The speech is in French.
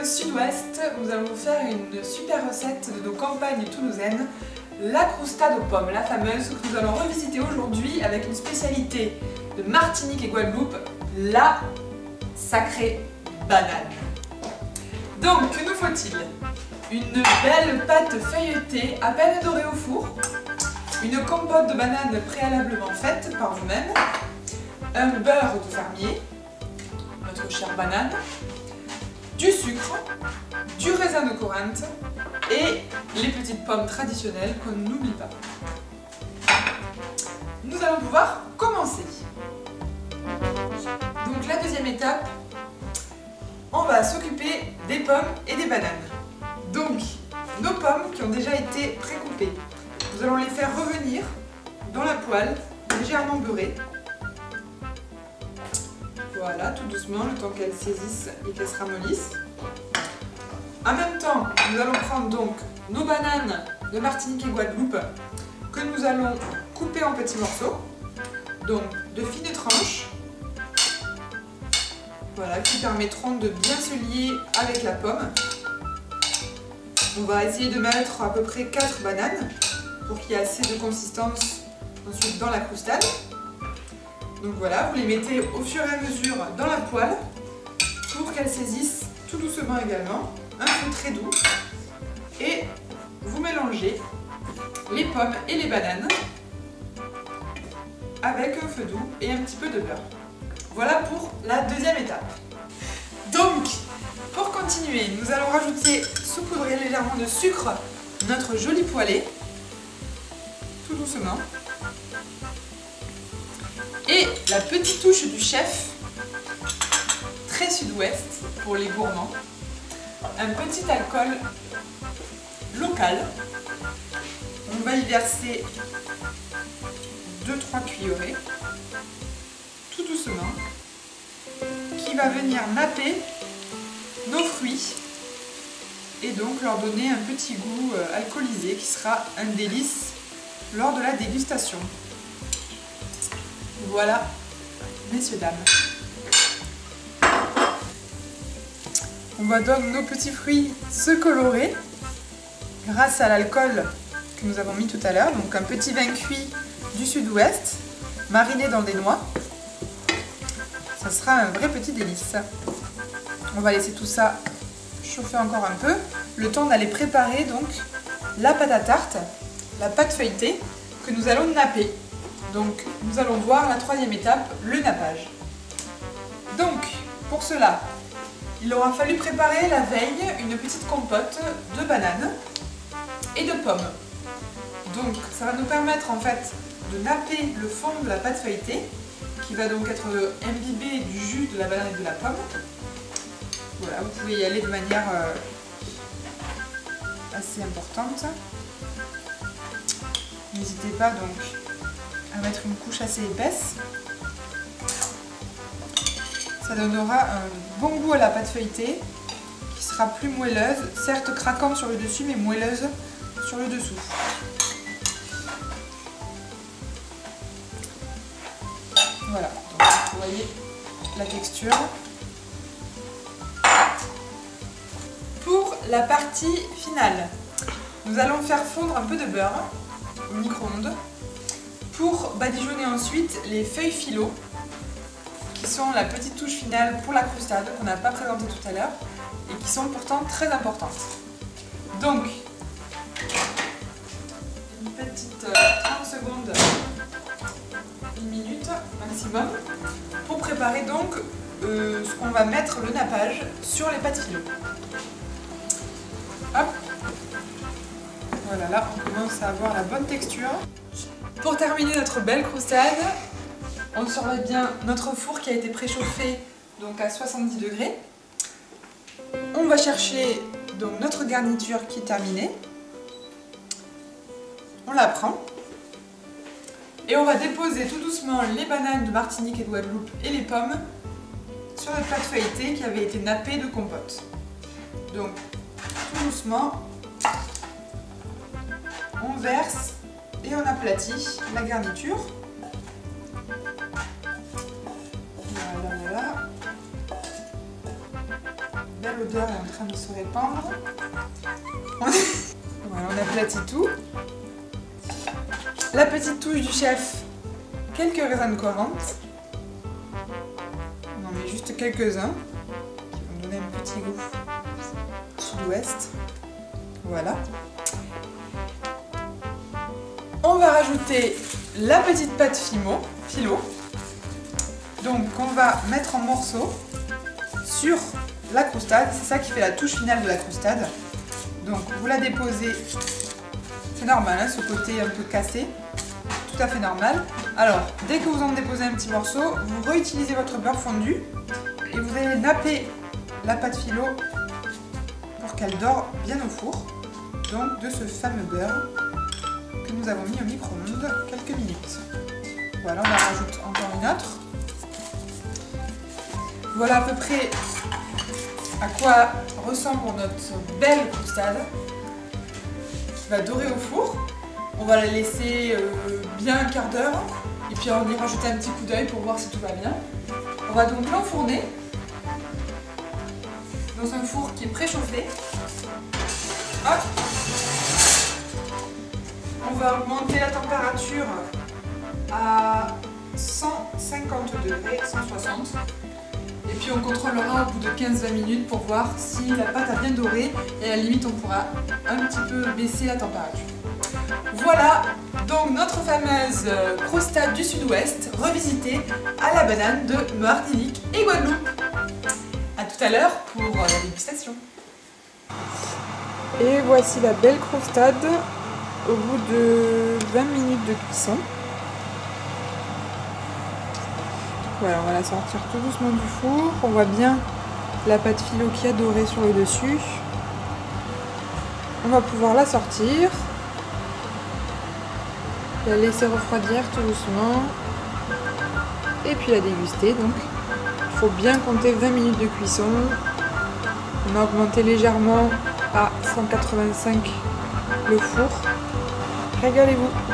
sud-ouest, nous allons vous faire une super recette de nos campagnes toulousaines, la croustade aux pommes, la fameuse, que nous allons revisiter aujourd'hui avec une spécialité de Martinique et Guadeloupe, la sacrée banane. Donc, que nous faut-il? Une belle pâte feuilletée à peine dorée au four, une compote de banane préalablement faite par vous-même, un beurre de fermier, notre chère banane, du sucre, du raisin de Corinthe et les petites pommes traditionnelles qu'on n'oublie pas. Nous allons pouvoir commencer. Donc la deuxième étape, on va s'occuper des pommes et des bananes. Donc nos pommes qui ont déjà été précoupées, nous allons les faire revenir dans la poêle légèrement beurrée. Voilà, tout doucement, le temps qu'elles saisissent et qu'elles se ramollissent. En même temps, nous allons prendre donc nos bananes de Martinique et Guadeloupe que nous allons couper en petits morceaux, donc de fines tranches, voilà, qui permettront de bien se lier avec la pomme. On va essayer de mettre à peu près 4 bananes pour qu'il y ait assez de consistance ensuite dans la croustade. Donc voilà, vous les mettez au fur et à mesure dans la poêle pour qu'elles saisissent tout doucement également, un feu très doux. Et vous mélangez les pommes et les bananes avec un feu doux et un petit peu de beurre. Voilà pour la deuxième étape. Donc, pour continuer, nous allons rajouter, saupoudrer légèrement de sucre, notre joli poêlé, tout doucement. Et la petite touche du chef, très sud-ouest pour les gourmands, un petit alcool local. On va y verser 2-3 cuillerées, tout doucement, qui va venir napper nos fruits et donc leur donner un petit goût alcoolisé qui sera un délice lors de la dégustation. Voilà, messieurs, dames. On voit donc nos petits fruits se colorer grâce à l'alcool que nous avons mis tout à l'heure. Donc un petit vin cuit du sud-ouest, mariné dans des noix. Ça sera un vrai petit délice. On va laisser tout ça chauffer encore un peu, le temps d'aller préparer donc la pâte à tarte, la pâte feuilletée que nous allons napper. Donc nous allons voir la troisième étape, le nappage. Donc pour cela, il aura fallu préparer la veille une petite compote de bananes et de pommes. Donc ça va nous permettre en fait de napper le fond de la pâte feuilletée qui va donc être imbibé du jus de la banane et de la pomme. Voilà, vous pouvez y aller de manière assez importante. N'hésitez pas donc à mettre une couche assez épaisse. Ça donnera un bon goût à la pâte feuilletée qui sera plus moelleuse, certes craquante sur le dessus mais moelleuse sur le dessous. Voilà, donc vous voyez la texture. Pour la partie finale, nous allons faire fondre un peu de beurre au micro-ondes pour badigeonner ensuite les feuilles phyllo qui sont la petite touche finale pour la croustade qu'on n'a pas présentée tout à l'heure et qui sont pourtant très importantes. Donc, une petite 30 secondes, une minute maximum pour préparer donc ce qu'on va mettre le nappage sur les pâtes phyllo. Hop. Voilà, là on commence à avoir la bonne texture. Pour terminer notre belle croustade, on surveille bien notre four qui a été préchauffé donc à 70 degrés. On va chercher donc notre garniture qui est terminée. On la prend et on va déposer tout doucement les bananes de Martinique et de Guadeloupe et les pommes sur notre pâte feuilletée qui avait été nappée de compote. Donc tout doucement, on verse et on aplatit la garniture. Voilà, voilà. Là, l'odeur est en train de se répandre. Voilà, on aplatit tout. La petite touche du chef, quelques raisins de Corinthe. On en met juste quelques-uns qui vont donner un petit goût sud-ouest. Voilà. On va rajouter la petite pâte philo. Donc on va mettre en morceaux sur la croustade. C'est ça qui fait la touche finale de la croustade. Donc vous la déposez, c'est normal, hein, ce côté un peu cassé, tout à fait normal. Alors dès que vous en déposez un petit morceau, vous réutilisez votre beurre fondu et vous allez napper la pâte philo pour qu'elle dore bien au four. Donc de ce fameux beurre que nous avons mis au micro-ondes quelques minutes. Voilà, on en rajoute encore une autre. Voilà à peu près à quoi ressemble notre belle croustade qui va dorer au four. On va la laisser bien un quart d'heure et puis on va lui rajouter un petit coup d'œil pour voir si tout va bien. On va donc l'enfourner dans un four qui est préchauffé. Hop. On va augmenter la température à 150 degrés, 160. Et puis on contrôlera au bout de 15-20 minutes pour voir si la pâte a bien doré et à la limite on pourra un petit peu baisser la température. Voilà donc notre fameuse croustade du sud-ouest revisitée à la banane de Martinique et Guadeloupe. A tout à l'heure pour la dégustation. Et voici la belle croustade au bout de 20 minutes de cuisson. Voilà, on va la sortir tout doucement du four. On voit bien la pâte philo qui a doré sur le dessus. On va pouvoir la sortir. La laisser refroidir tout doucement. Et puis la déguster. Donc, il faut bien compter 20 minutes de cuisson. On a augmenté légèrement à 185 le four. Régalez-vous!